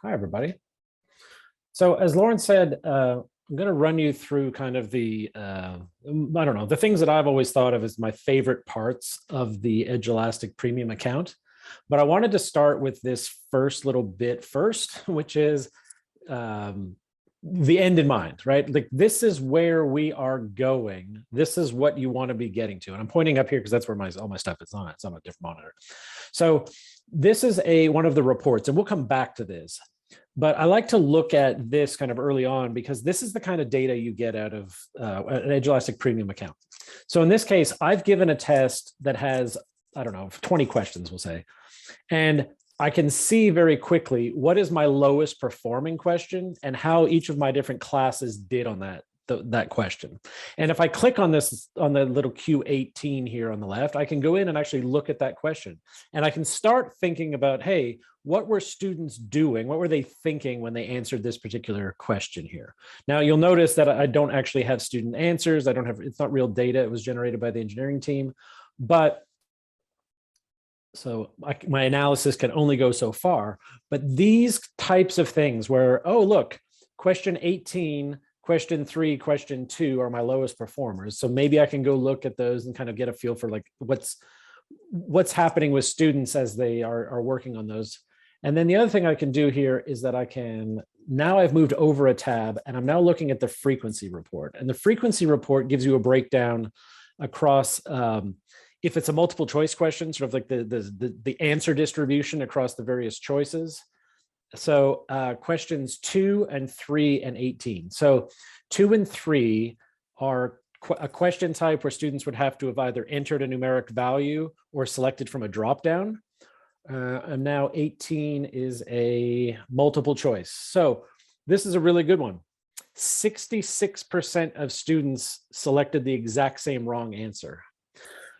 Hi, everybody. So as Lauren said, I'm going to run you through kind of I don't know, the things that I've always thought of as my favorite parts of the Edulastic Premium account. But I wanted to start with this first little bit first, which is the end in mind, right? Like this is where we are going. This is what you want to be getting to. And I'm pointing up here because that's where all my stuff is on. It's on a different monitor. So this is one of the reports, and we'll come back to this. But I like to look at this kind of early on because this is the kind of data you get out of an Edulastic Premium account. So in this case, I've given a test that has, I don't know, 20 questions, we'll say. And I can see very quickly what is my lowest performing question and how each of my different classes did on that question. And if I click on this, on the little Q18 here on the left, I can go in and actually look at that question. And I can start thinking about, hey, what were students doing? What were they thinking when they answered this particular question here? Now, you'll notice that I don't actually have student answers. It's not real data. It was generated by the engineering team. But so my analysis can only go so far. But these types of things where, oh, look, question 18, question 3, question 2 are my lowest performers. So maybe I can go look at those and kind of get a feel for like what's happening with students as they are working on those. And then the other thing I can do here is that now I've moved over a tab and I'm now looking at the frequency report. And the frequency report gives you a breakdown across, if it's a multiple choice question, sort of like the answer distribution across the various choices. So questions 2 and 3 and 18. So 2 and 3 are a question type where students would have to have either entered a numeric value or selected from a dropdown. And now 18 is a multiple choice. So this is a really good one. 66% of students selected the exact same wrong answer.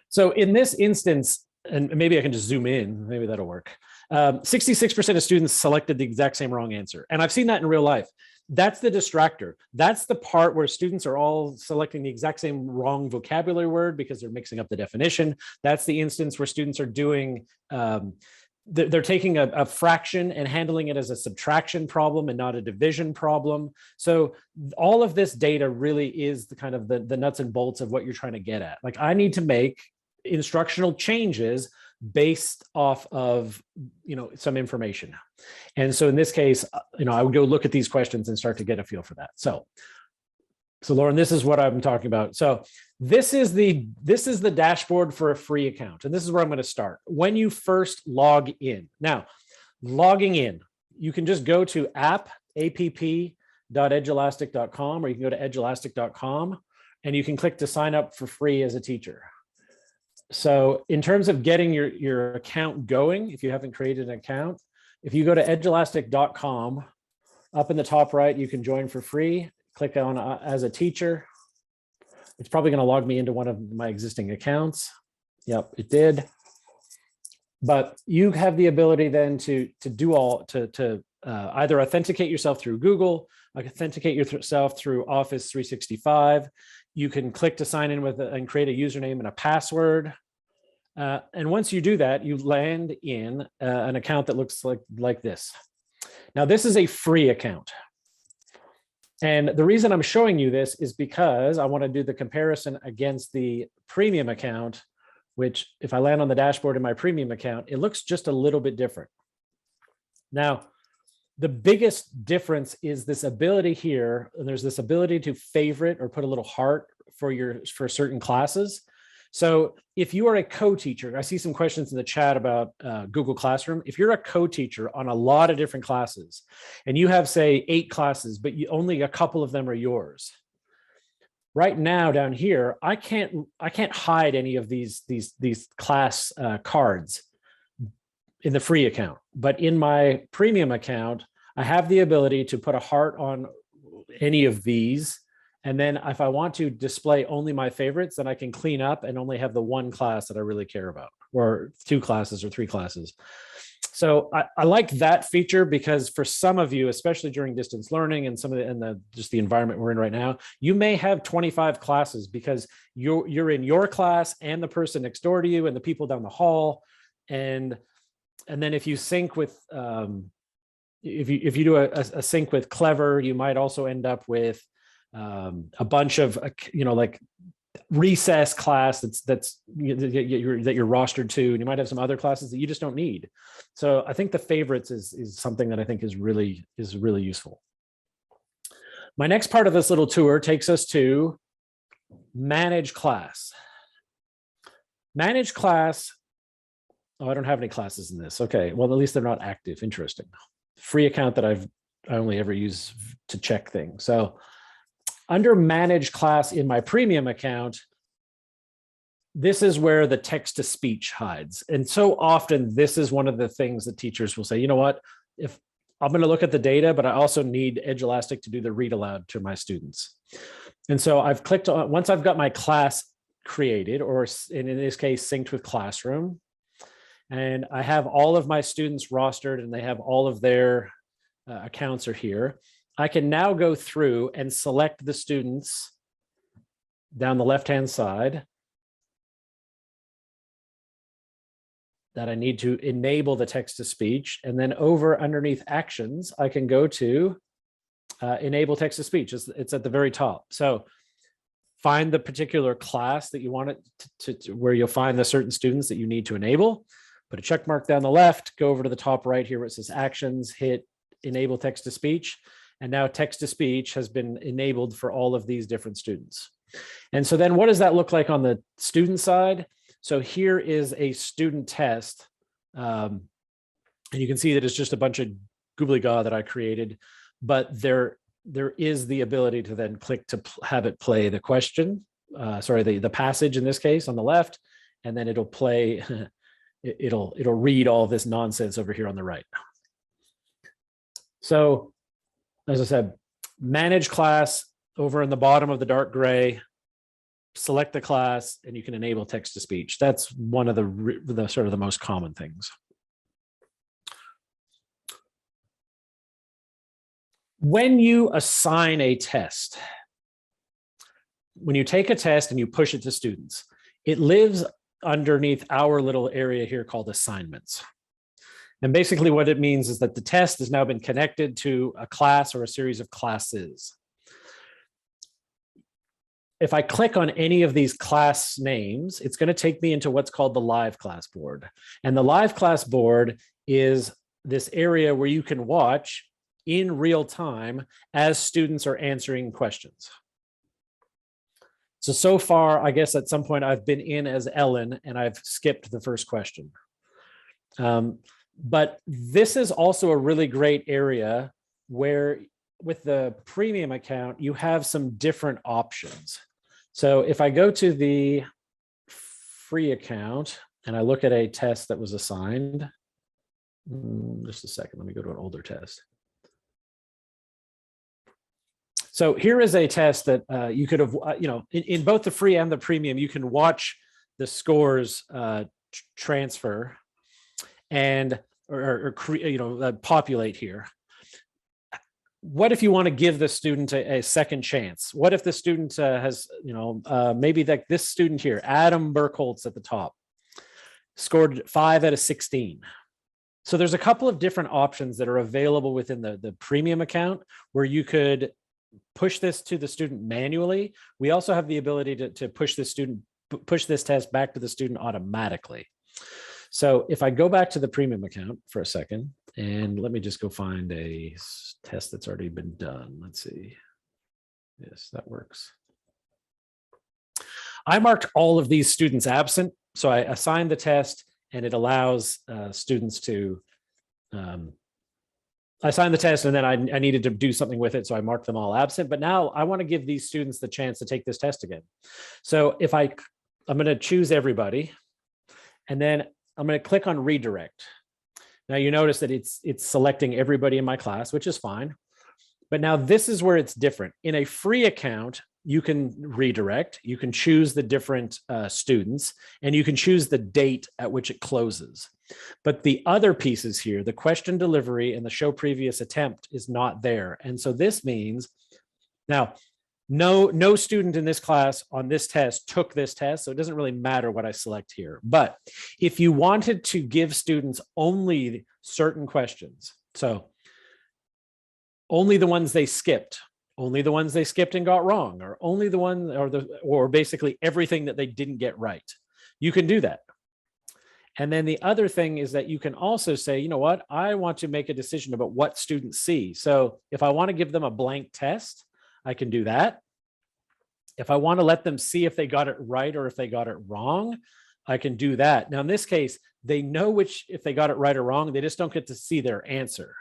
So in this instance, and maybe I can just zoom in, maybe that'll work. 66% of students selected the exact same wrong answer. And I've seen that in real life. That's the distractor. That's the part where students are all selecting the exact same wrong vocabulary word because they're mixing up the definition. That's the instance where students are doing, they're taking a fraction and handling it as a subtraction problem and not a division problem. So all of this data really is the kind of the nuts and bolts of what you're trying to get at. Like I need to make instructional changes based off of some information. And so in this case, I would go look at these questions and start to get a feel for that. So Lauren, this is what I'm talking about. So this is the dashboard for a free account. And this is where I'm going to start. When you first log in. Now, logging in, you can just go to app.edulastic.com, or you can go to edulastic.com and you can click to sign up for free as a teacher. So in terms of getting your account going, if you haven't created an account, if you go to edulastic.com, up in the top right, you can join for free. Click on as a teacher. It's probably going to log me into one of my existing accounts. Yep, it did. But you have the ability then to either authenticate yourself through Google, authenticate yourself through Office 365. You can click to sign in and create a username and a password. And once you do that, you land in an account that looks like this. Now, this is a free account. And the reason I'm showing you this is because I want to do the comparison against the premium account, which if I land on the dashboard in my premium account, it looks just a little bit different. Now, the biggest difference is this ability here, and there's this ability to favorite or put a little heart for certain classes. So if you are a co-teacher, I see some questions in the chat about Google Classroom. If you're a co-teacher on a lot of different classes and you have, say, 8 classes, but only a couple of them are yours. Right now down here, I can't hide any of these class cards in the free account, but in my premium account, I have the ability to put a heart on any of these. And then if I want to display only my favorites, then I can clean up and only have the one class that I really care about, or 2 classes or 3 classes. So I like that feature because for some of you, especially during distance learning and just the environment we're in right now, you may have 25 classes because you're in your class and the person next door to you and the people down the hall. And then if you sync with if you do a sync with Clever, you might also end up with a bunch of, like recess class that you're rostered to, and you might have some other classes that you just don't need. So I think the favorites is something that I think is really useful. My next part of this little tour takes us to manage class. Manage class. Oh, I don't have any classes in this. Okay, well, at least they're not active. Interesting. Free account that I only ever use to check things. So under manage class in my premium account, this is where the text to speech hides. And so often this is one of the things that teachers will say, you know what, if I'm going to look at the data, but I also need Edulastic to do the read aloud to my students. And so I've clicked on, once I've got my class created, or in this case, synced with Classroom, and I have all of my students rostered and they have all of their accounts are here, I can now go through and select the students down the left-hand side that I need to enable the text to speech. And then over underneath actions, I can go to enable text to speech. It's at the very top. So find the particular class that you want it to where you'll find the certain students that you need to enable. Put a check mark down the left, go over to the top right here where it says actions, hit enable text to speech. And now text to speech has been enabled for all of these different students. And so then what does that look like on the student side? So here is a student test. And you can see that it's just a bunch of gobbledygook that I created, but there is the ability to then click to have it play the question, the passage in this case on the left, and then it'll play, it'll read all this nonsense over here on the right. So as I said, manage class over in the bottom of the dark gray, select the class, and you can enable text to speech. That's one of the sort of the most common things. When you assign a test, when you take a test and you push it to students, it lives underneath our little area here called assignments. And basically what it means is that the test has now been connected to a class or a series of classes. If I click on any of these class names, it's going to take me into what's called the live class board. And the live class board is this area where you can watch in real time as students are answering questions. So far, I guess at some point I've been in as Ellen and I've skipped the first question. But this is also a really great area where with the premium account, you have some different options. So if I go to the free account and I look at a test that was assigned, just a second, let me go to an older test. So here is a test that you could have, in both the free and the premium, you can watch the scores transfer and populate here. What if you want to give the student a second chance? What if the student has, maybe like this student here, Adam Burkholtz at the top, scored 5 out of 16. So there's a couple of different options that are available within the premium account where you could push this to the student manually. We also have the ability to push this test back to the student automatically. So if I go back to the premium account for a second, and let me just go find a test that's already been done. Let's see. Yes, that works. I marked all of these students absent. So I assigned the test and it allows students to, I signed the test and then I needed to do something with it. So I marked them all absent, but now I want to give these students the chance to take this test again. So if I'm going to choose everybody and then I'm going to click on redirect. Now you notice that it's selecting everybody in my class, which is fine. But now this is where it's different. In a free account, you can redirect, you can choose the different students, and you can choose the date at which it closes. But the other pieces here, the question delivery and the show previous attempt is not there. And so this means, now, no student in this class on this test took this test, so it doesn't really matter what I select here. But if you wanted to give students only certain questions, so only the ones they skipped, and got wrong, or only the one, or basically everything that they didn't get right. You can do that. And then the other thing is that you can also say, you know what, I want to make a decision about what students see. So if I want to give them a blank test, I can do that. If I want to let them see if they got it right or if they got it wrong, I can do that. Now, in this case, they know if they got it right or wrong, they just don't get to see their answer.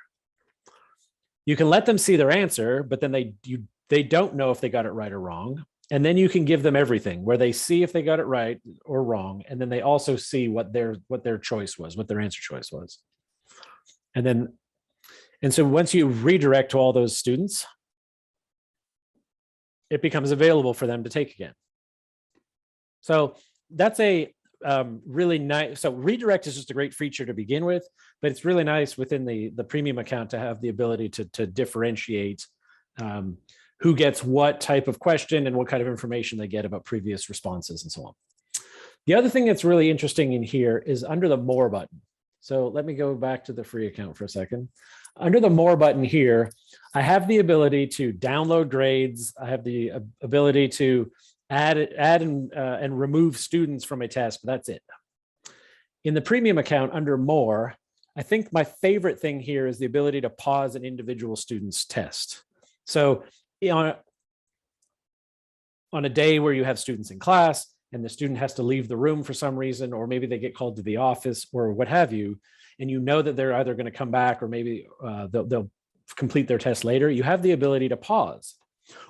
You can let them see their answer, but then they don't know if they got it right or wrong. And then you can give them everything where they see if they got it right or wrong. And then they also see what their choice was, what their answer choice was. And so once you redirect to all those students, it becomes available for them to take again. So that's a really nice. So redirect is just a great feature to begin with, but it's really nice within the premium account to have the ability to differentiate who gets what type of question and what kind of information they get about previous responses and so on. The other thing that's really interesting in here is under the More button. So let me go back to the free account for a second. Under the More button here, I have the ability to download grades. I have the ability to add and remove students from a test, but that's it. In the premium account under More, I think my favorite thing here is the ability to pause an individual student's test. So on a day where you have students in class and the student has to leave the room for some reason, or maybe they get called to the office or what have you, and you know that they're either going to come back or maybe they'll complete their test later, you have the ability to pause.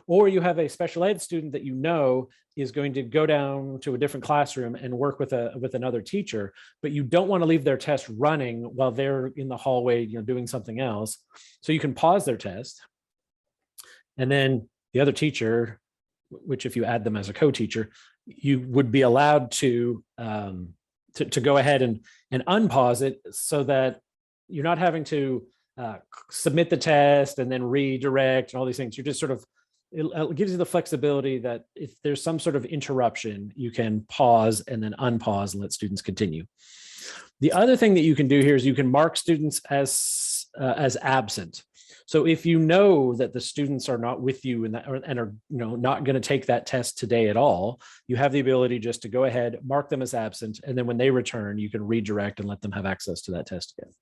Or you have a special ed student that you know is going to go down to a different classroom and work with another teacher, but you don't want to leave their test running while they're in the hallway, doing something else. So you can pause their test. And then the other teacher, which if you add them as a co-teacher, you would be allowed to go ahead and unpause it so that you're not having to submit the test and then redirect and all these things. You're just it gives you the flexibility that if there's some sort of interruption, you can pause and then unpause and let students continue. The other thing that you can do here is you can mark students as absent. So if you know that the students are not with you and are not going to take that test today at all, you have the ability just to go ahead, mark them as absent, and then when they return, you can redirect and let them have access to that test again.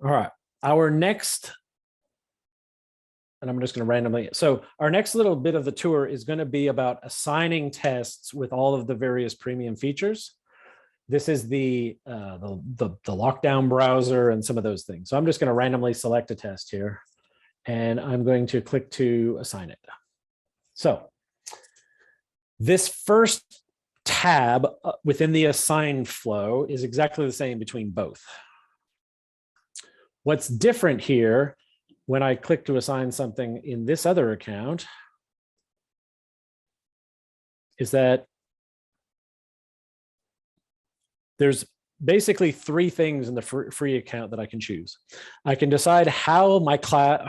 All right, our next, and I'm just going to randomly, so our next little bit of the tour is going to be about assigning tests with all of the various premium features. This is the lockdown browser and some of those things. So I'm just going to randomly select a test here, and I'm going to click to assign it. So this first tab within the assign flow is exactly the same between both. What's different here when I click to assign something in this other account is that there's basically three things in the free account that I can choose. I can decide how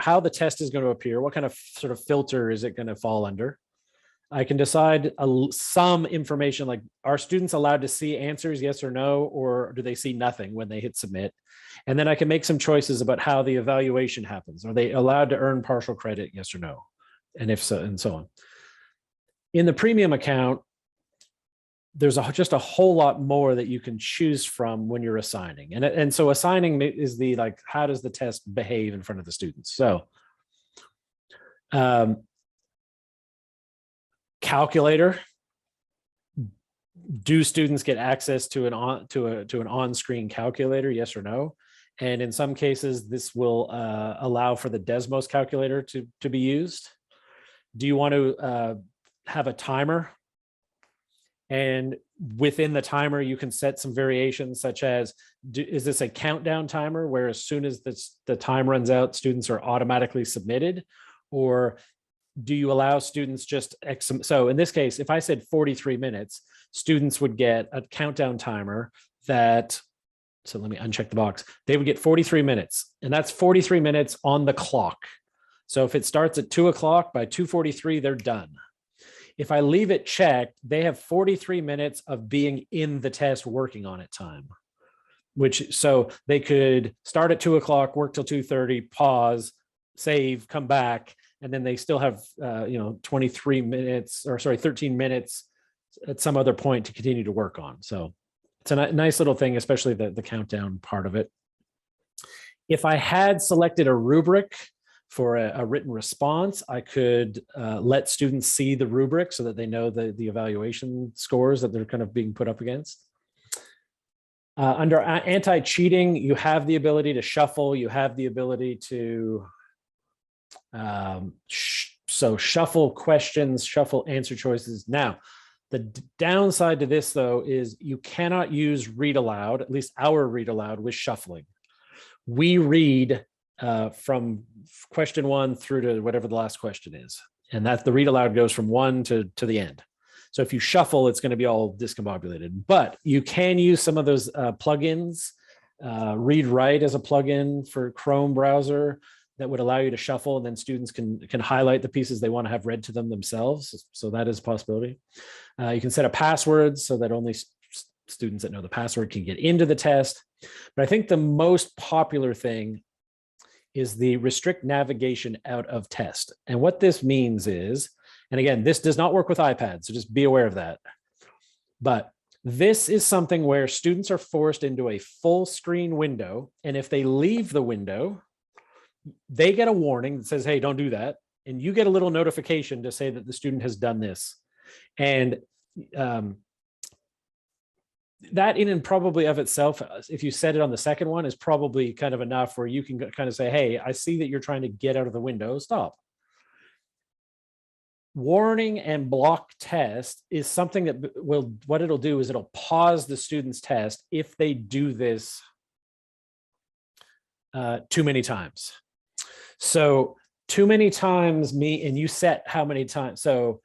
how the test is going to appear, what kind of sort of filter is it going to fall under. I can decide some information like, are students allowed to see answers, yes or no, or do they see nothing when they hit submit? And then I can make some choices about how the evaluation happens. Are they allowed to earn partial credit, yes or no? And if so, and so on. In the premium account, there's just a whole lot more that you can choose from when you're assigning. And so assigning is how does the test behave in front of the students? So calculator, do students get access to an on-screen calculator, yes or no? And in some cases, this will allow for the Desmos calculator to be used. Do you want to have a timer? And within the timer, you can set some variations such as, is this a countdown timer where as soon as the time runs out, students are automatically submitted? Or do you allow students just so in this case, if I said 43 minutes, students would get a countdown timer that, so let me uncheck the box. They would get 43 minutes, and that's 43 minutes on the clock. So if it starts at 2 o'clock, by 2:43, they're done. If I leave it checked, they have 43 minutes of being in the test working on it time. which so they could start at 2 o'clock, work till 2:30, pause, save, come back, and then they still have 23 minutes, or sorry, 13 minutes at some other point to continue to work on. So it's a nice little thing, especially the countdown part of it. If I had selected a rubric for a written response, I could let students see the rubric so that they know the evaluation scores that they're kind of being put up against. Under anti-cheating, you have the ability to shuffle. You have the ability to shuffle questions, shuffle answer choices. Now, the downside to this, though, is you cannot use read aloud, at least our read aloud, with shuffling. We read from question 1 through to whatever the last question is. And that the read aloud goes from 1 to the end. So if you shuffle, it's going to be all discombobulated. But you can use some of those plugins. Read Write as a plugin for Chrome browser that would allow you to shuffle, and then students can highlight the pieces they want to have read to them themselves. So that is a possibility. You can set a password so that only students that know the password can get into the test. But I think the most popular thing is the restrict navigation out of test. And what this means is, and again, this does not work with iPads, so just be aware of that. But this is something where students are forced into a full screen window. And if they leave the window, they get a warning that says, hey, don't do that. And you get a little notification to say that the student has done this. And that in and probably of itself, if you set it on the second one, is probably kind of enough where you can kind of say, hey, I see that you're trying to get out of the window, stop. Warning and block test is something that what it'll do is it'll pause the student's test if they do this too many times. So too many times and you set how many times. So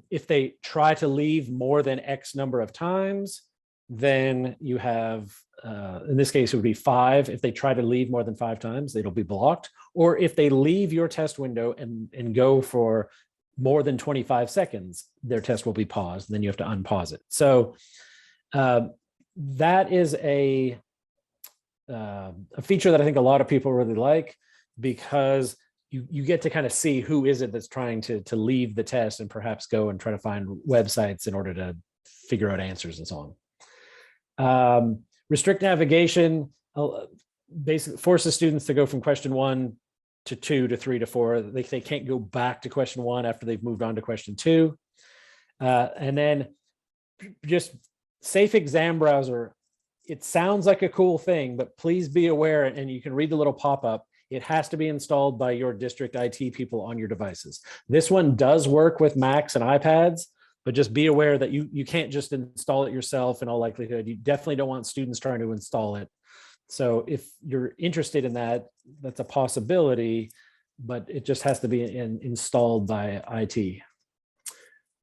if they try to leave more than X number of times, then you have, in this case, it would be 5. If they try to leave more than 5 times, it'll be blocked. Or if they leave your test window and go for more than 25 seconds, their test will be paused. And then you have to unpause it. So that is a feature that I think a lot of people really like, because you get to kind of see who is it that's trying to leave the test and perhaps go and try to find websites in order to figure out answers and so on. Restrict navigation basically forces students to go from question 1 to 2 to 3 to 4. They can't go back to question 1 after they've moved on to question 2. And then just Safe Exam Browser. It sounds like a cool thing, but please be aware, and you can read the little pop-up, it has to be installed by your district IT people on your devices. This one does work with Macs and iPads, but just be aware that you can't just install it yourself in all likelihood. You definitely don't want students trying to install it. So if you're interested in that, that's a possibility, but it just has to be installed by IT.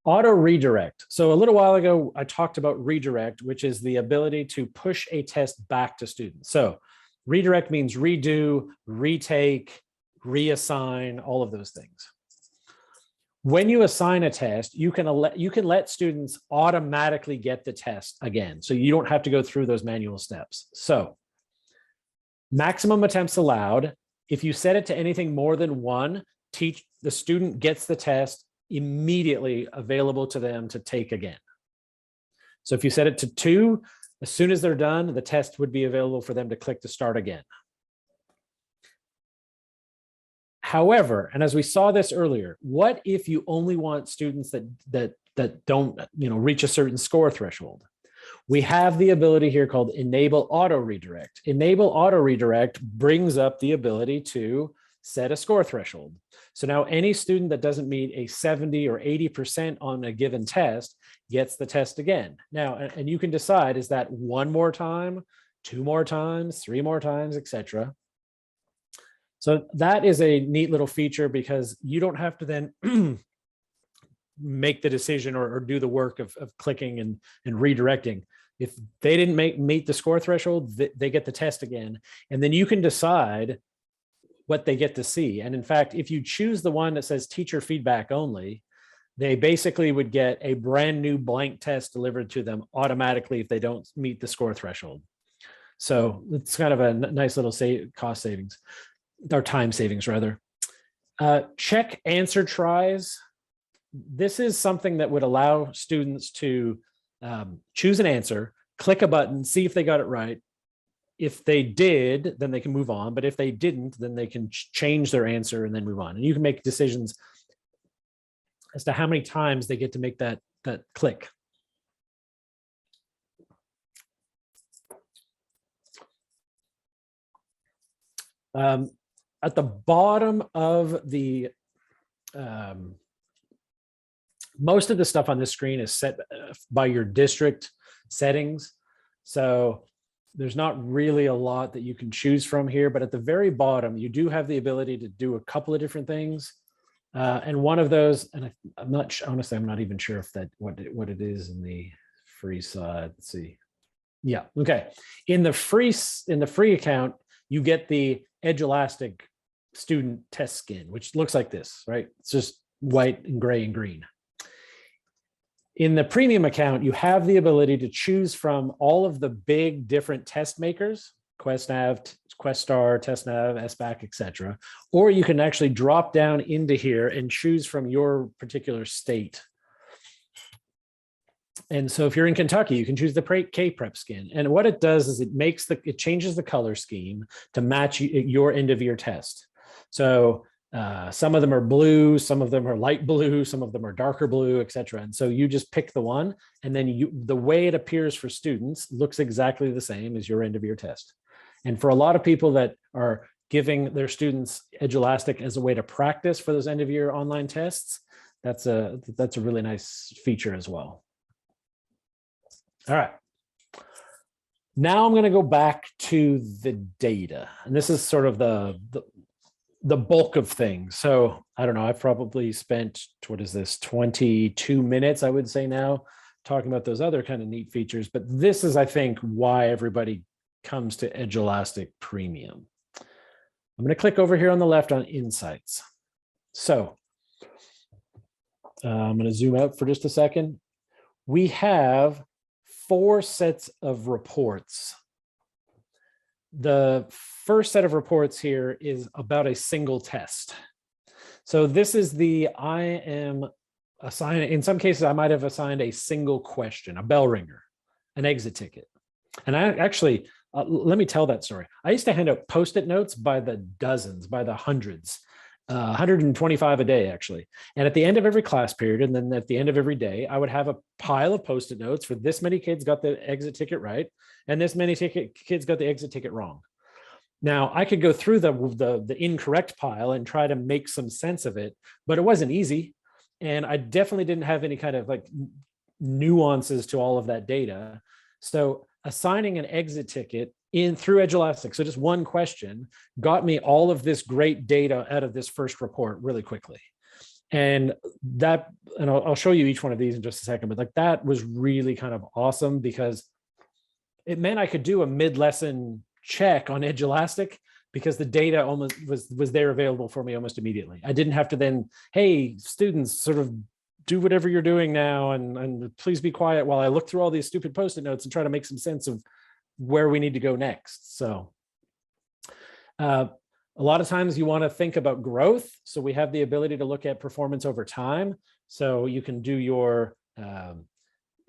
Auto redirect. So a little while ago, I talked about redirect, which is the ability to push a test back to students. So redirect means redo, retake, reassign, all of those things. When you assign a test, you can let students automatically get the test again. So you don't have to go through those manual steps. So maximum attempts allowed. If you set it to anything more than 1, the student gets the test immediately available to them to take again. So if you set it to 2, as soon as they're done, the test would be available for them to click to start again. However, and as we saw this earlier, what if you only want students that don't reach a certain score threshold? We have the ability here called Enable Auto Redirect. Enable Auto Redirect brings up the ability to set a score threshold. So now any student that doesn't meet a 70 or 80% on a given test gets the test again. Now, and you can decide, is that 1 more time, 2 more times, 3 more times, etc. So that is a neat little feature, because you don't have to then make the decision or do the work of clicking and redirecting. If they didn't meet the score threshold, they get the test again. And then you can decide what they get to see. And in fact, if you choose the one that says teacher feedback only, they basically would get a brand new blank test delivered to them automatically if they don't meet the score threshold. So it's kind of a nice little cost savings, or time savings rather. Check answer tries. This is something that would allow students to choose an answer, click a button, see if they got it right. If they did, then they can move on. But if they didn't, then they can change their answer and then move on. And you can make decisions as to how many times they get to make that click. At the bottom of the most of the stuff on this screen is set by your district settings. So there's not really a lot that you can choose from here, but at the very bottom, you do have the ability to do a couple of different things. And one of those, and I'm not, honestly, I'm not even sure if that, what it is in the free side. Let's see. Yeah. Okay. In the free account, you get the Edulastic student test skin, which looks like this, right? It's just white and gray and green. In the premium account, you have the ability to choose from all of the big different test makers, QuestNav, QuestStar, TestNav, SBAC, etc. Or you can actually drop down into here and choose from your particular state. And so if you're in Kentucky, you can choose the K-Prep skin. And what it does is it changes the color scheme to match your end of year test. So some of them are blue, some of them are light blue, some of them are darker blue, etc. And so you just pick the one, and then the way it appears for students looks exactly the same as your end of year test. And for a lot of people that are giving their students Edulastic as a way to practice for those end of year online tests, that's a really nice feature as well. All right. Now I'm going to go back to the data, and this is sort of the bulk of things. So I don't know, I've probably spent, what is this, 22 minutes, I would say now, talking about those other kind of neat features. But this is, I think, why everybody comes to Edulastic Premium. I'm going to click over here on the left on Insights. So I'm going to zoom out for just a second. We have 4 sets of reports. The first set of reports here is about a single test. So this is I am assigning, in some cases, I might have assigned a single question, a bell ringer, an exit ticket. And I actually, let me tell that story. I used to hand out Post-it notes by the dozens, by the hundreds, 125 a day, actually. And at the end of every class period, and then at the end of every day, I would have a pile of Post-it notes for this many kids got the exit ticket right, and this many kids got the exit ticket wrong. Now, I could go through the incorrect pile and try to make some sense of it, but it wasn't easy. And I definitely didn't have any kind of like nuances to all of that data. So assigning an exit ticket through Edulastic, so just one question, got me all of this great data out of this first report really quickly. And I'll show you each one of these in just a second, but like that was really kind of awesome because it meant I could do a mid-lesson check on Edulastic because the data almost was there available for me almost immediately. I didn't have to then, hey, students, sort of do whatever you're doing now and please be quiet while I look through all these stupid Post-it notes and try to make some sense of where we need to go next. So a lot of times you want to think about growth. So we have the ability to look at performance over time. So you can do your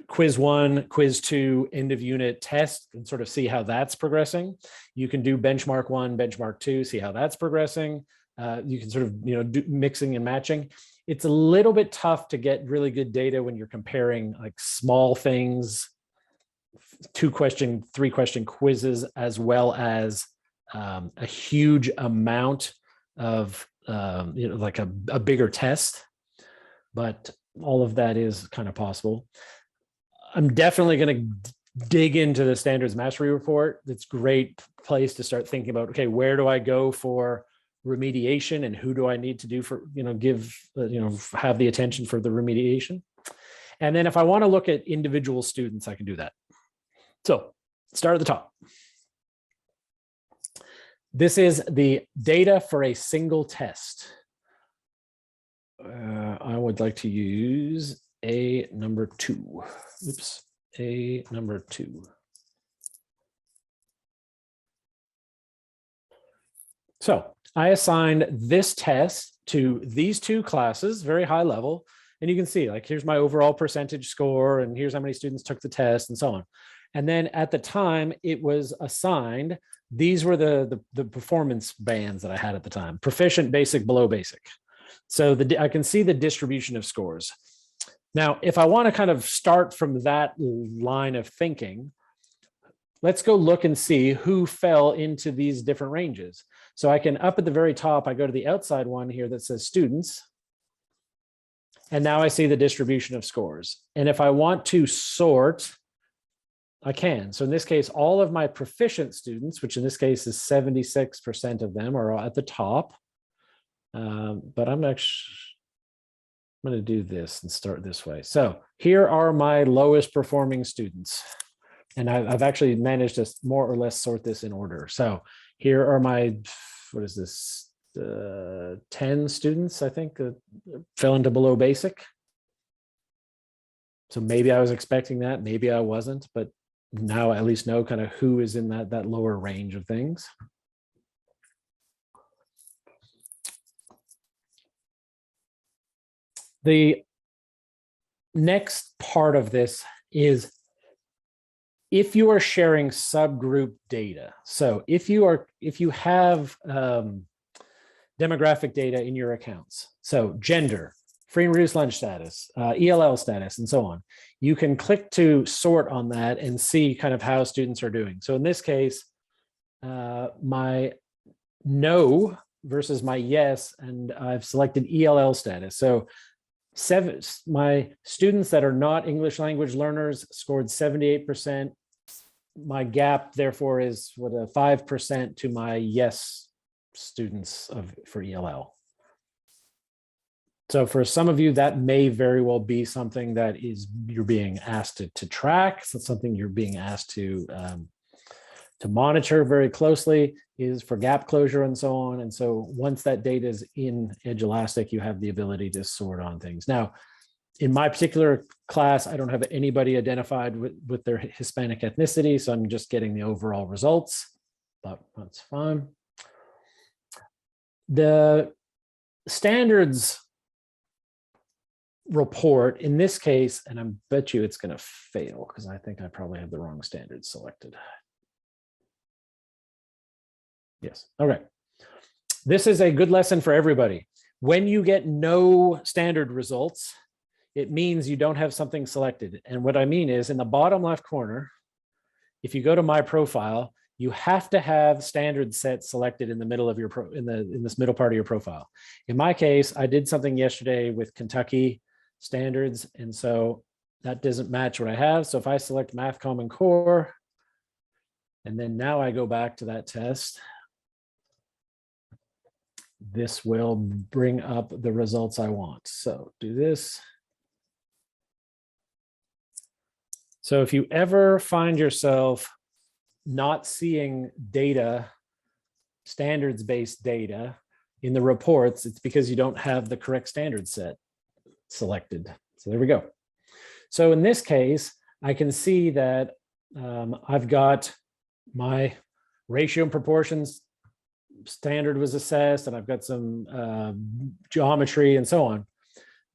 quiz 1, quiz 2, end of unit test and sort of see how that's progressing. You can do benchmark 1, benchmark 2, see how that's progressing. You can sort of, do mixing and matching. It's a little bit tough to get really good data when you're comparing like small things, 2-question, 3-question quizzes, as well as a huge amount of, like a bigger test. But all of that is kind of possible. I'm definitely going to dig into the standards mastery report. It's a great place to start thinking about, okay, where do I go for remediation and who do I need to do for, have the attention for the remediation. And then if I want to look at individual students, I can do that. So start at the top. This is the data for a single test. I would like to use A number 2. Oops, A number 2. So I assigned this test to these two classes, very high level. And you can see, like, here's my overall percentage score, and here's how many students took the test, and so on. And then at the time it was assigned, these were the performance bands that I had at the time: proficient, basic, below basic. So I can see the distribution of scores. Now, if I want to kind of start from that line of thinking, let's go look and see who fell into these different ranges. So I can, up at the very top, I go to the outside one here that says students. And now I see the distribution of scores. And if I want to sort, I can. So in this case, all of my proficient students, which in this case is 76% of them, are at the top. But I'm going to do this and start this way. So here are my lowest performing students. And I've actually managed to more or less sort this in order. So here are my, what is this, 10 students, I think, fell into below basic. So maybe I was expecting that, maybe I wasn't, but now I at least know kind of who is in that lower range of things. The next part of this is if you are sharing subgroup data. So if you have demographic data in your accounts, so gender, free and reduced lunch status, ELL status, and so on, you can click to sort on that and see kind of how students are doing. So in this case, my no versus my yes, and I've selected ELL status. So my students that are not English language learners scored 78%. My gap, therefore, is what, a 5% to my yes students for ELL. So for some of you, that may very well be something that you're being asked to track. So something you're being asked to monitor very closely, is for gap closure and so on. And so once that data is in Edulastic, you have the ability to sort on things. Now, in my particular class, I don't have anybody identified with their Hispanic ethnicity, so I'm just getting the overall results, but that's fine. The standards report in this case, and I bet you it's going to fail because I think I probably have the wrong standards selected. Yes. Okay. This is a good lesson for everybody. When you get no standard results, it means you don't have something selected. And what I mean is, in the bottom left corner, if you go to my profile, you have to have standard set selected in the middle of your in this middle part of your profile. In my case, I did something yesterday with Kentucky standards, and so that doesn't match what I have. So if I select Math Common Core, and then now I go back to that test, this will bring up the results I want. So do this. So if you ever find yourself not seeing data, standards-based data in the reports, it's because you don't have the correct standard set selected. So there we go. So in this case, I can see that I've got my ratio and proportions standard was assessed, and I've got some geometry and so on.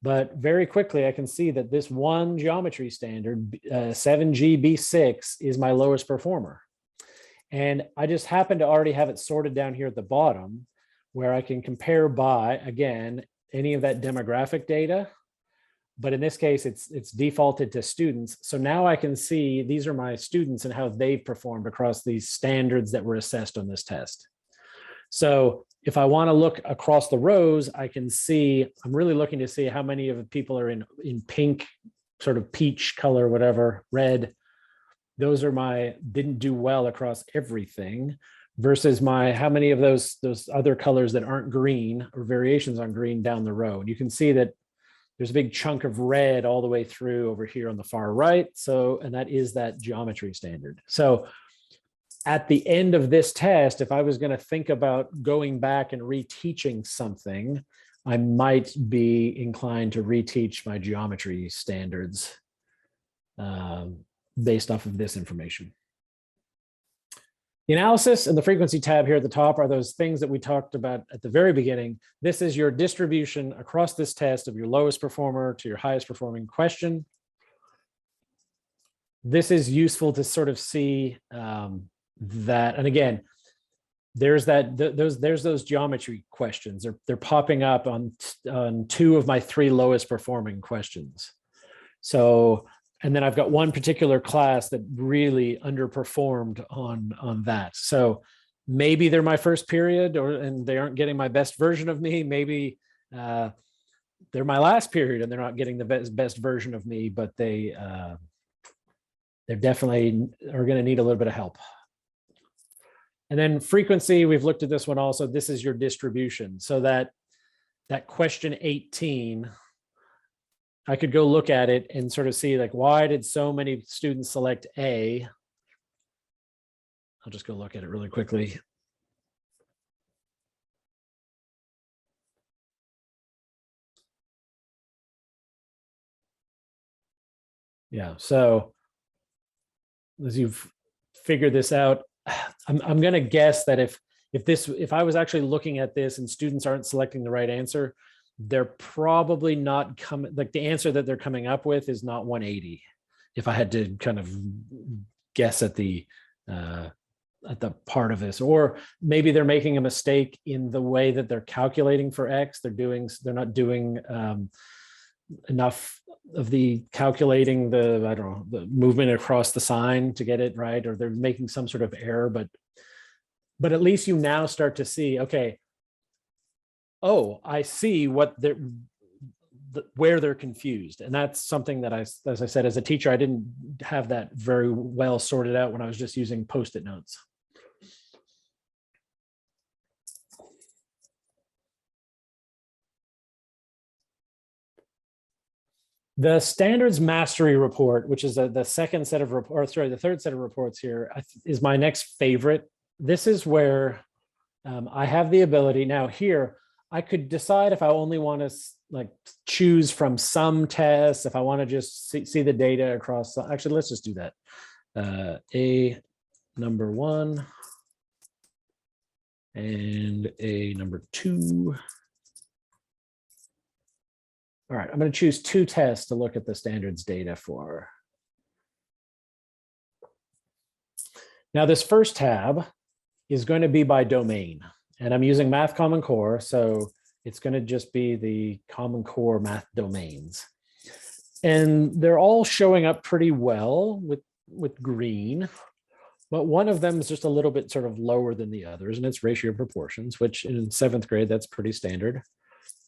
But very quickly, I can see that this one geometry standard, 7G B6, is my lowest performer. And I just happen to already have it sorted down here at the bottom, where I can compare by, again, any of that demographic data. But in this case, it's defaulted to students. So now I can see these are my students and how they've performed across these standards that were assessed on this test. So if I want to look across the rows, I can see, I'm really looking to see how many of the people are in pink, sort of peach color, whatever, red. Those are my didn't do well across everything, versus my how many of those other colors that aren't green or variations on green down the row. And you can see that there's a big chunk of red all the way through over here on the far right. So, and that is that geometry standard. So at the end of this test, if I was going to think about going back and reteaching something, I might be inclined to reteach my geometry standards based off of this information. The analysis and the frequency tab here at the top are those things that we talked about at the very beginning. This is your distribution across this test of your lowest performer to your highest performing question. This is useful to sort of see that, and again, there's those geometry questions. They're popping up on 2 of my 3 lowest performing questions. So, and then I've got one particular class that really underperformed on that. So maybe they're my first period, and they aren't getting my best version of me. Maybe they're my last period and they're not getting the best version of me, but they definitely are going to need a little bit of help. And then frequency, we've looked at this one also. This is your distribution. So that question 18, I could go look at it and sort of see, like, why did so many students select A? I'll just go look at it really quickly. Yeah, so as you've figured this out, I'm going to guess that if I was actually looking at this and students aren't selecting the right answer, they're probably not coming, like the answer that they're coming up with is not 180. If I had to kind of guess at the part of this, or maybe they're making a mistake in the way that they're calculating for X. They're not doing enough of the calculating the, I don't know, the movement across the sign to get it right, or they're making some sort of error, but at least you now start to see, okay, oh, I see what where they're confused. And that's something that as I said, as a teacher, I didn't have that very well sorted out when I was just using Post-it notes. The standards mastery report, which is the second set of reports, sorry, the third set of reports here, is my next favorite. This is where I have the ability now here. I could decide if I only want to like choose from some tests, if I want to just see the data across. Actually, let's just do that. A number 1 and a number 2. All right, I'm going to choose 2 tests to look at the standards data for. Now, this first tab is going to be by domain, and I'm using Math Common Core, so it's going to just be the Common Core math domains. And they're all showing up pretty well with green, but one of them is just a little bit sort of lower than the others, and it's ratio proportions, which in 7th grade, that's pretty standard.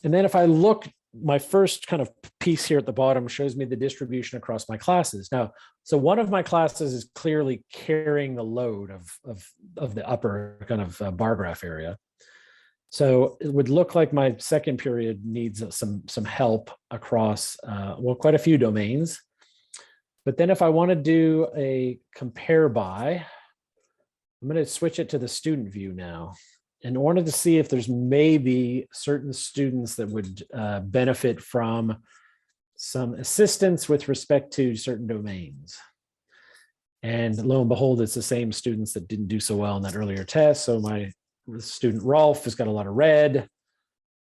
And then if I look, my first kind of piece here at the bottom shows me the distribution across my classes. Now, so one of my classes is clearly carrying the load of the upper kind of bar graph area. So it would look like my second period needs some help across, well, quite a few domains. But then if I want to do a compare by, I'm going to switch it to the student view now, and wanted to see if there's maybe certain students that would benefit from some assistance with respect to certain domains. And lo and behold, it's the same students that didn't do so well in that earlier test. So my student Rolf has got a lot of red.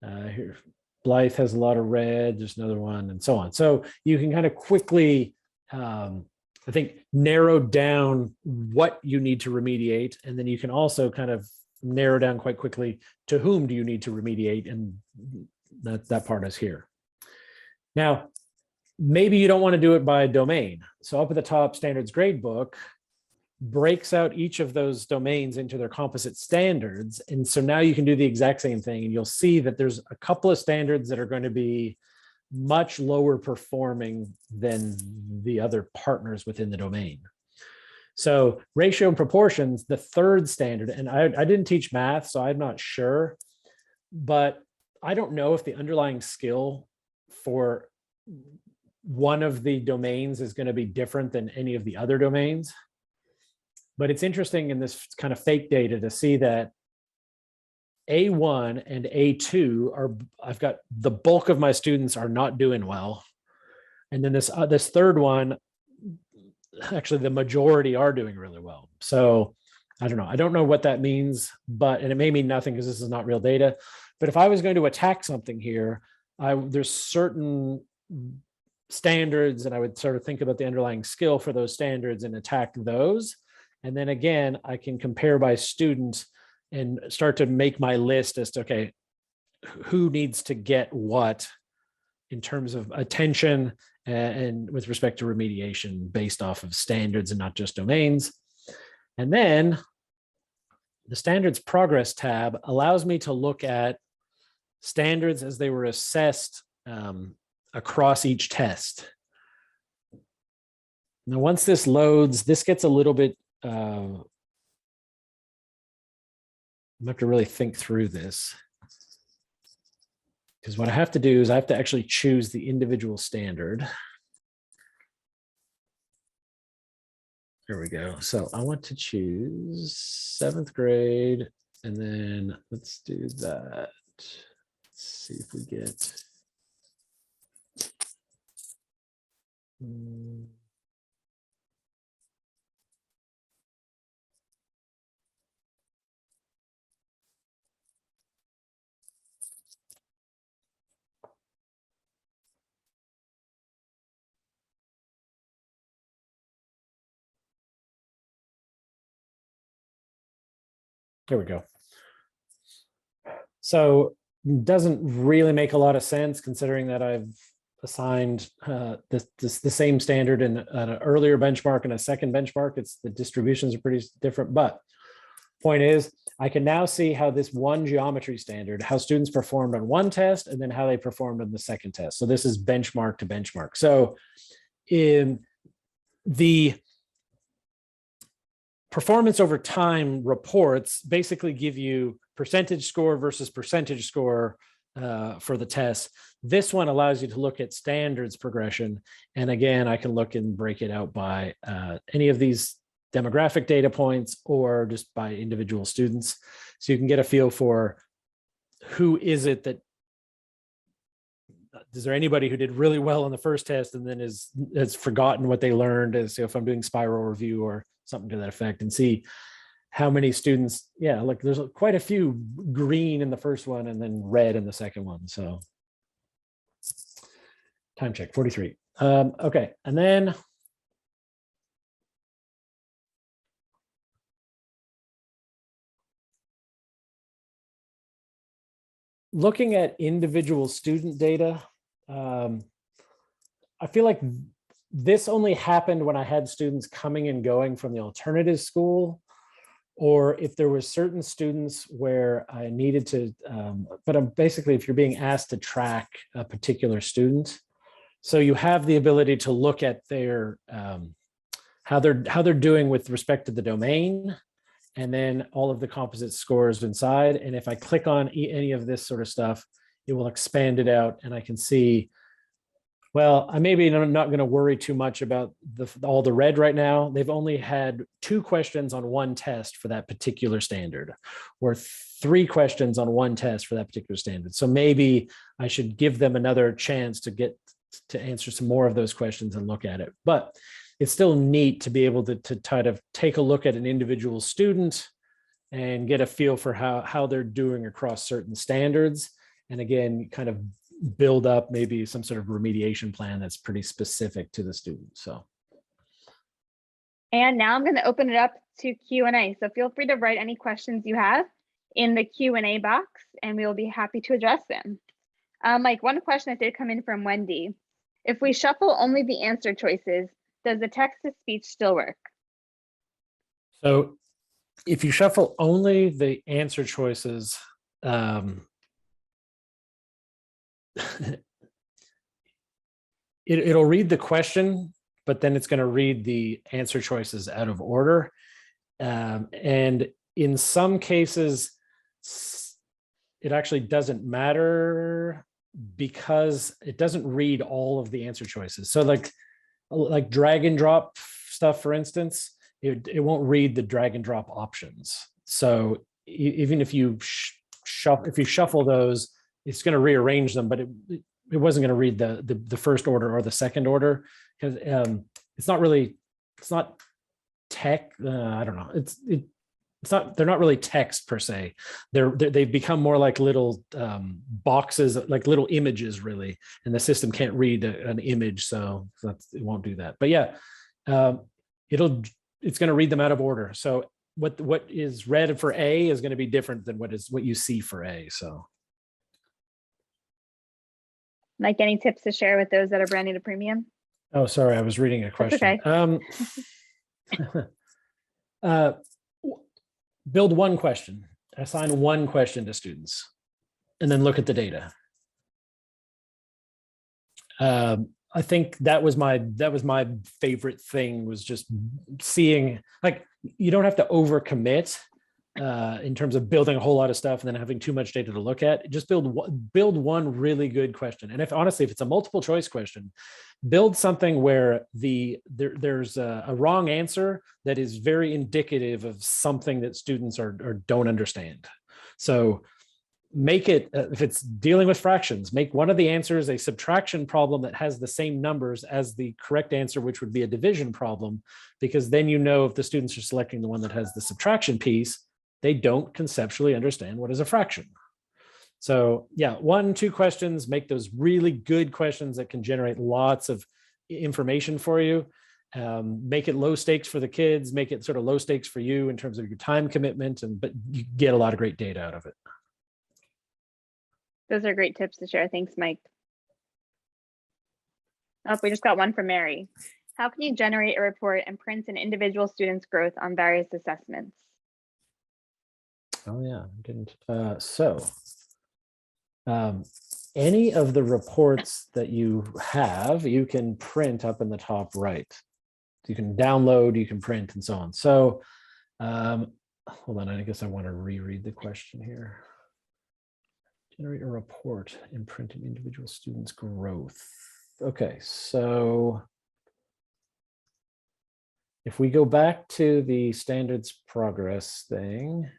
Here, Blythe has a lot of red. There's another one, and so on. So you can kind of quickly, I think, narrow down what you need to remediate. And then you can also kind of narrow down quite quickly to whom do you need to remediate, and that part is here. Now, maybe you don't want to do it by domain. So up at the top, standards gradebook breaks out each of those domains into their composite standards. And so now you can do the exact same thing, and you'll see that there's a couple of standards that are going to be much lower performing than the other partners within the domain. So ratio and proportions, the third standard, and I didn't teach math, so I'm not sure, but I don't know if the underlying skill for one of the domains is going to be different than any of the other domains. But it's interesting in this kind of fake data to see that A1 and A2 are, I've got the bulk of my students are not doing well. And then this third one, actually the majority are doing really well. So I don't know. I don't know what that means, and it may mean nothing because this is not real data. But if I was going to attack something here, there's certain standards, and I would sort of think about the underlying skill for those standards and attack those. And then again, I can compare by student and start to make my list as to, okay, who needs to get what in terms of attention and with respect to remediation based off of standards and not just domains. And then the standards progress tab allows me to look at standards as they were assessed across each test. Now, once this loads, this gets a little bit, I have to really think through this, because what I have to do is I have to actually choose the individual standard. There we go. So I want to choose 7th grade, and then let's do that. Let's see if we get. There we go. So doesn't really make a lot of sense considering that I've assigned the same standard in an earlier benchmark and a second benchmark. It's the distributions are pretty different, but point is I can now see how this one geometry standard, how students performed on one test and then how they performed on the second test. So this is benchmark to benchmark. So in the performance over time reports basically give you percentage score versus percentage score for the test. This one allows you to look at standards progression. And again, I can look and break it out by any of these demographic data points or just by individual students. So you can get a feel for who is it that, is there anybody who did really well on the first test and then has forgotten what they learned, as if I'm doing spiral review or something to that effect, and see how many students, yeah, like there's quite a few green in the first one and then red in the second one. So time check, 43. Okay, and then looking at individual student data, I feel like this only happened when I had students coming and going from the alternative school, or if there were certain students where I needed to, but I'm basically, if you're being asked to track a particular student, so you have the ability to look at their, how they're doing with respect to the domain, and then all of the composite scores inside. And if I click on any of this sort of stuff, it will expand it out and I can see, well, I maybe not going to worry too much about all the red right now. They've only had 2 questions on one test for that particular standard, or 3 questions on one test for that particular standard. So maybe I should give them another chance to get to answer some more of those questions and look at it. But it's still neat to be able to try to take a look at an individual student and get a feel for how they're doing across certain standards. And again, kind of build up maybe some sort of remediation plan that's pretty specific to the student. So. And now I'm going to open it up to Q&A. So feel free to write any questions you have in the Q&A box and we will be happy to address them. Like one question that did come in from Wendy. If we shuffle only the answer choices, does the text-to-speech still work? So if you shuffle only the answer choices, it'll read the question, but then it's going to read the answer choices out of order. And in some cases, it actually doesn't matter because it doesn't read all of the answer choices. So like drag and drop stuff, for instance, it won't read the drag and drop options. So even if you shuffle those, it's going to rearrange them, but it wasn't going to read the first order or the second order because it's not tech. I don't know. they're not really text per se. They've become more like little boxes, like little images really, and the system can't read an image, so it won't do that. But yeah, it's going to read them out of order. So what is read for A is going to be different than what you see for A. So Mike, any tips to share with those that are brand new to Premium? oh, sorry, I was reading a question. Okay. Build one question, assign one question to students, and then look at the data. I think that was my favorite thing, was just seeing, like, you don't have to overcommit in terms of building a whole lot of stuff and then having too much data to look at. Just build one really good question. And if it's a multiple choice question, build something where there's a wrong answer that is very indicative of something that students or don't understand. So make it, if it's dealing with fractions, make one of the answers a subtraction problem that has the same numbers as the correct answer, which would be a division problem, because then you know if the students are selecting the one that has the subtraction piece, they don't conceptually understand what is a fraction. So yeah, 1-2 questions, make those really good questions that can generate lots of information for you. Make it low stakes for the kids, make it sort of low stakes for you in terms of your time commitment, but you get a lot of great data out of it. Those are great tips to share. Thanks, Mike. Oh, we just got one from Mary. How can you generate a report and print an individual student's growth on various assessments? Oh yeah, any of the reports that you have, you can print up in the top right. You can download, you can print, and so on. So hold on, I guess I want to reread the question here. Generate a report and print an individual student's growth. Okay, so if we go back to the standards progress thing.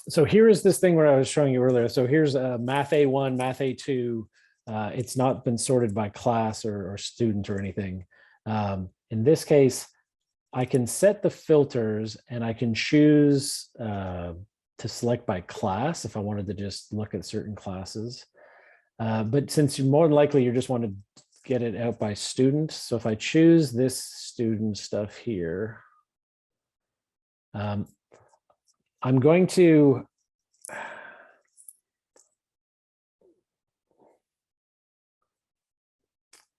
So here is this thing where I was showing you earlier. So here's Math A1, Math A2. It's not been sorted by class or student or anything. In this case, I can set the filters and I can choose to select by class if I wanted to just look at certain classes. But since you're more than likely, you just want to get it out by student. So if I choose this student stuff here, I'm going to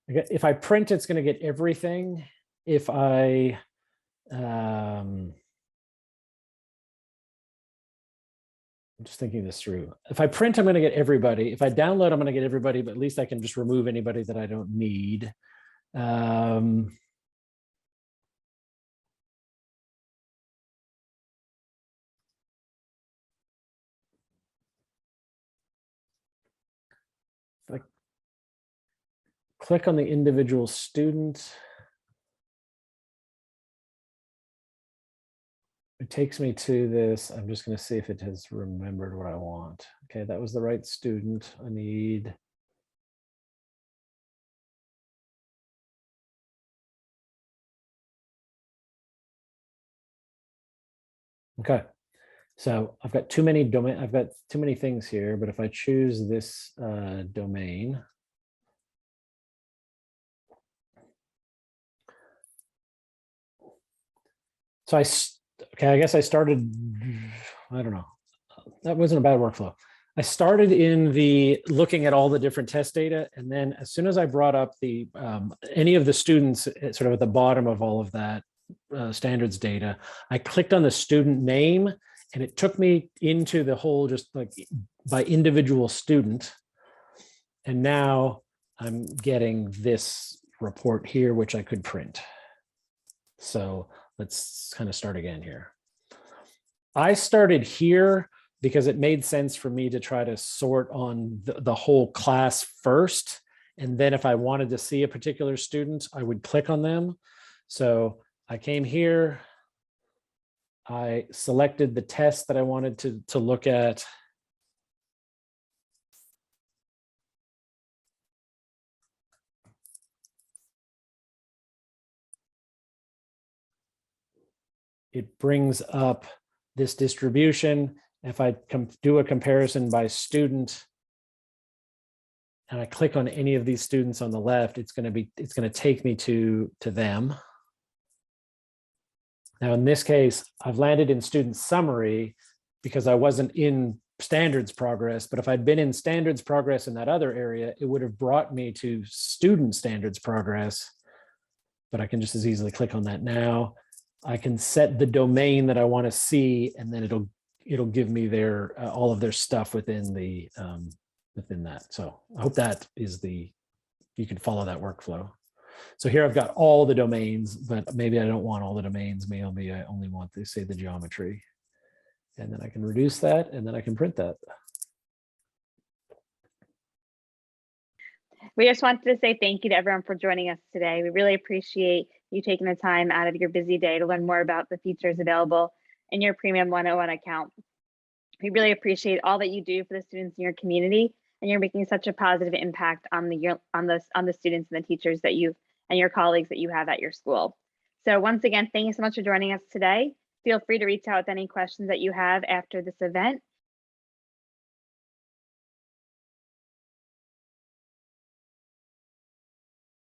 if I print, it's going to get everything. If I I'm just thinking this through. If I print, I'm going to get everybody. If I download, I'm going to get everybody, but at least I can just remove anybody that I don't need. If I click on the individual student, it takes me to this. I'm just going to see if it has remembered what I want. Okay, that was the right student. I need. Okay, so I've got too many domain. I've got too many things here, but if I choose this domain, so I guess I started, I don't know, that wasn't a bad workflow. I started in the looking at all the different test data. And then as soon as I brought up the any of the students sort of at the bottom of all of that standards data, I clicked on the student name and it took me into the whole, just like by individual student. And now I'm getting this report here, which I could print. So let's kind of start again here. I started here because it made sense for me to try to sort on the whole class first. And then if I wanted to see a particular student, I would click on them. So I came here, I selected the test that I wanted to look at. it brings up this distribution. If I do a comparison by student, and I click on any of these students on the left, it's going to take me to them. Now, in this case, I've landed in student summary because I wasn't in standards progress, but if I'd been in standards progress in that other area, it would have brought me to student standards progress, but I can just as easily click on that now. I can set the domain that I want to see, and then it'll give me their all of their stuff within the within that. So I hope that is you can follow that workflow. So here I've got all the domains, but maybe I don't want all the domains. Maybe I only want to say the geometry. And then I can reduce that, and then I can print that. We just wanted to say thank you to everyone for joining us today. We really appreciate you taking the time out of your busy day to learn more about the features available in your Premium 101 account. We really appreciate all that you do for the students in your community, and you're making such a positive impact on the students and the teachers that you and your colleagues that you have at your school. So once again, thank you so much for joining us today. Feel free to reach out with any questions that you have after this event,